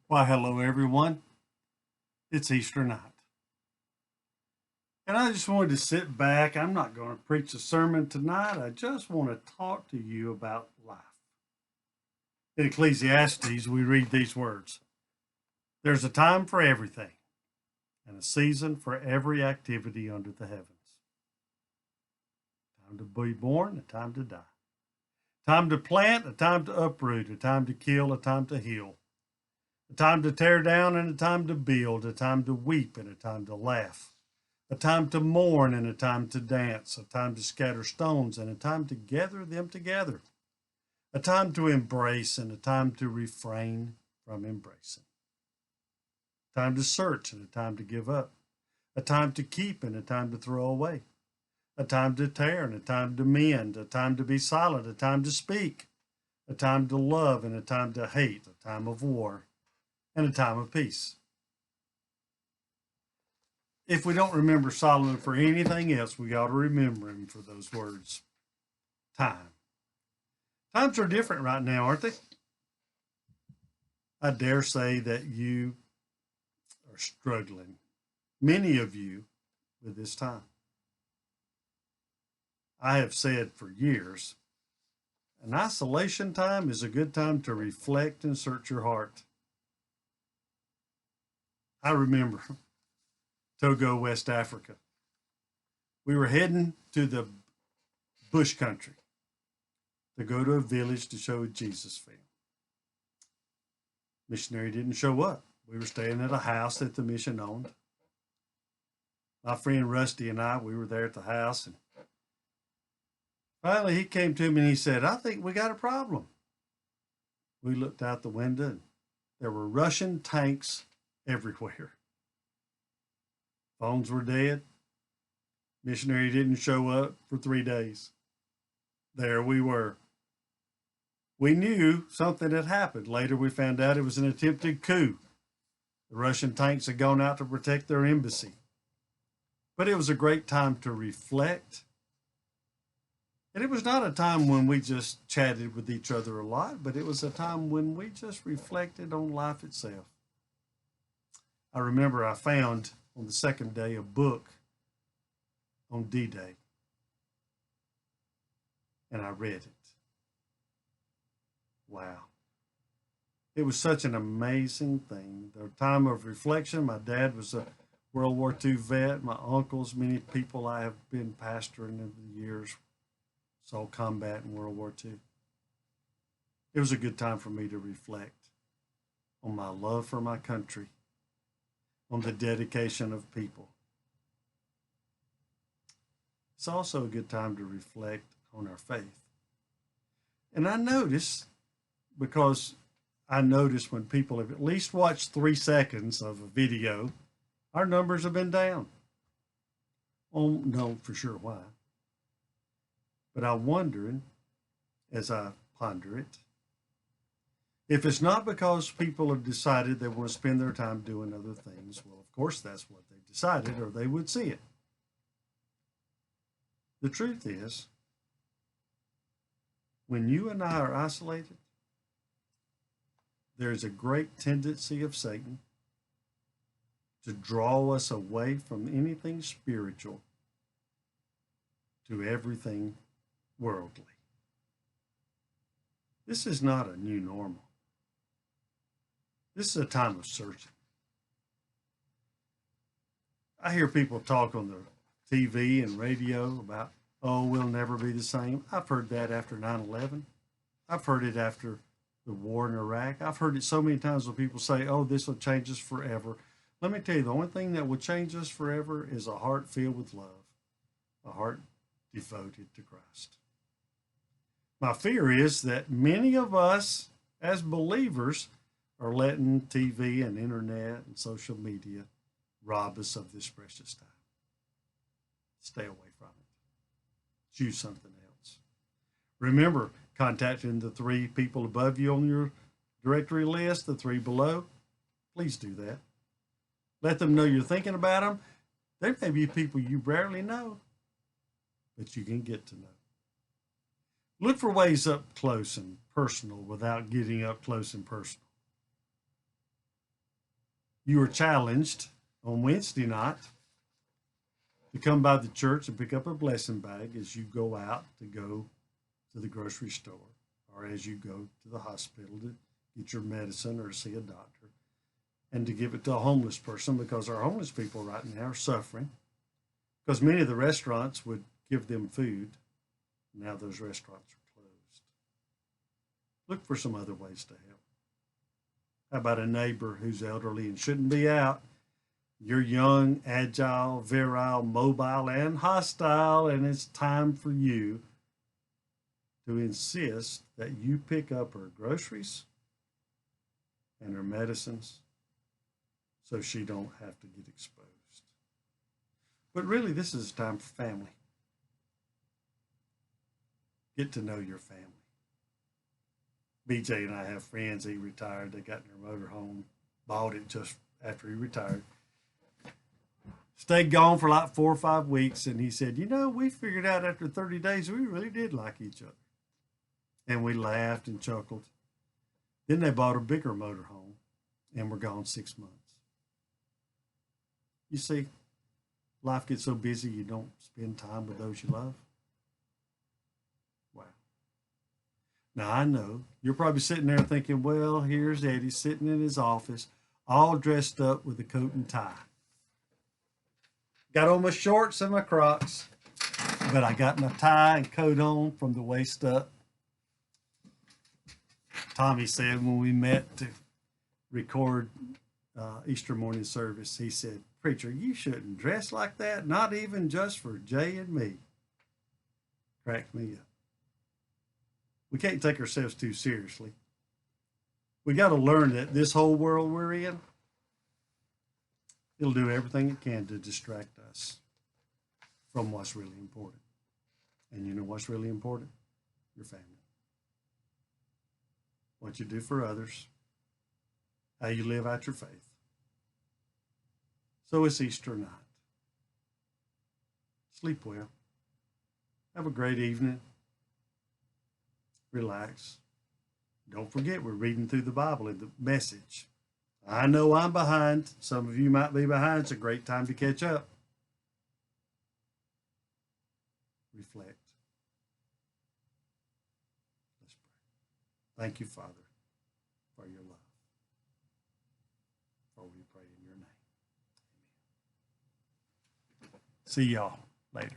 Why, hello, everyone. It's Easter night. And I just wanted to sit back. I'm not going to preach a sermon tonight. I just want to talk to you about life. In Ecclesiastes, we read these words: There's a time for everything, and a season for every activity under the heavens. Time to be born, a time to die. Time to plant, a time to uproot, a time to kill, a time to heal. A time to tear down and a time to build, a time to weep and a time to laugh, a time to mourn and a time to dance, a time to scatter stones and a time to gather them together, a time to embrace and a time to refrain from embracing, a time to search and a time to give up, a time to keep and a time to throw away, a time to tear and a time to mend, a time to be silent, a time to speak, a time to love and a time to hate, a time of war and a time of peace. If we don't remember Solomon for anything else, we got to remember him for those words. Time. Times are different right now, aren't they? I dare say that you are struggling, many of you, with this time. I have said for years, an isolation time is a good time to reflect and search your heart. I remember Togo, West Africa. We were heading to the bush country to go to a village to show a Jesus film. Missionary didn't show up. We were staying at a house that the mission owned. My friend Rusty and I, we were there at the house, and finally he came to me and he said, "I think we got a problem." We looked out the window and there were Russian tanks everywhere. Phones were dead. Missionary didn't show up for 3 days. There we were. We knew something had happened. Later, we found out it was an attempted coup. The Russian tanks had gone out to protect their embassy. But it was a great time to reflect. And it was not a time when we just chatted with each other a lot, but it was a time when we just reflected on life itself. I remember I found on the second day a book on D Day, and I read it. Wow. It was such an amazing thing. The time of reflection. My dad was a World War II vet. My uncles, many people I have been pastoring over the years, saw combat in World War II. It was a good time for me to reflect on my love for my country, on the dedication of people. It's also a good time to reflect on our faith. And I notice, because I notice when people have at least watched 3 seconds of a video, our numbers have been down. Oh, no, for sure why. But I'm wondering, as I ponder it, if it's not because people have decided they want to spend their time doing other things. Well, of course, that's what they've decided, or they would see it. The truth is, when you and I are isolated, there's a great tendency of Satan to draw us away from anything spiritual to everything worldly. This is not a new normal. This is a time of searching. I hear people talk on the TV and radio about, oh, we'll never be the same. I've heard that after 9/11. I've heard it after the war in Iraq. I've heard it so many times when people say, oh, this will change us forever. Let me tell you, the only thing that will change us forever is a heart filled with love, a heart devoted to Christ. My fear is that many of us as believers are letting TV and internet and social media rob us of this precious time. Stay away from it. Choose something else. Remember, contacting the 3 people above you on your directory list, the 3 below. Please do that. Let them know you're thinking about them. There may be people you barely know, but you can get to know. Look for ways up close and personal without getting up close and personal. You are challenged on Wednesday night to come by the church and pick up a blessing bag as you go out to go to the grocery store or as you go to the hospital to get your medicine or see a doctor, and to give it to a homeless person, because our homeless people right now are suffering because many of the restaurants would give them food. Now those restaurants are closed. Look for some other ways to help. How about a neighbor who's elderly and shouldn't be out? You're young, agile, virile, mobile, and hostile, and it's time for you to insist that you pick up her groceries and her medicines so she don't have to get exposed. But really, this is a time for family. Get to know your family. BJ and I have friends. He retired. They got in their motorhome, bought it just after he retired. Stayed gone for like 4 or 5 weeks. And he said, you know, we figured out after 30 days, we really did like each other. And we laughed and chuckled. Then they bought a bigger motorhome and were gone 6 months. You see, life gets so busy you don't spend time with those you love. Wow. Now, I know you're probably sitting there thinking, well, here's Eddie sitting in his office, all dressed up with a coat and tie. Got on my shorts and my Crocs, but I got my tie and coat on from the waist up. Tommy said when we met to record Easter morning service, he said, preacher, you shouldn't dress like that, not even just for Jay and me. Cracked me up. We can't take ourselves too seriously. We got to learn that this whole world we're in, it'll do everything it can to distract us from what's really important. And you know what's really important? Your family. What you do for others, how you live out your faith. So it's Easter night. Sleep well. Have a great evening. Relax. Don't forget, we're reading through the Bible in the Message. I know I'm behind. Some of you might be behind. It's a great time to catch up. Reflect. Let's pray. Thank you, Father, for your love. For we pray in your name. Amen. See y'all later.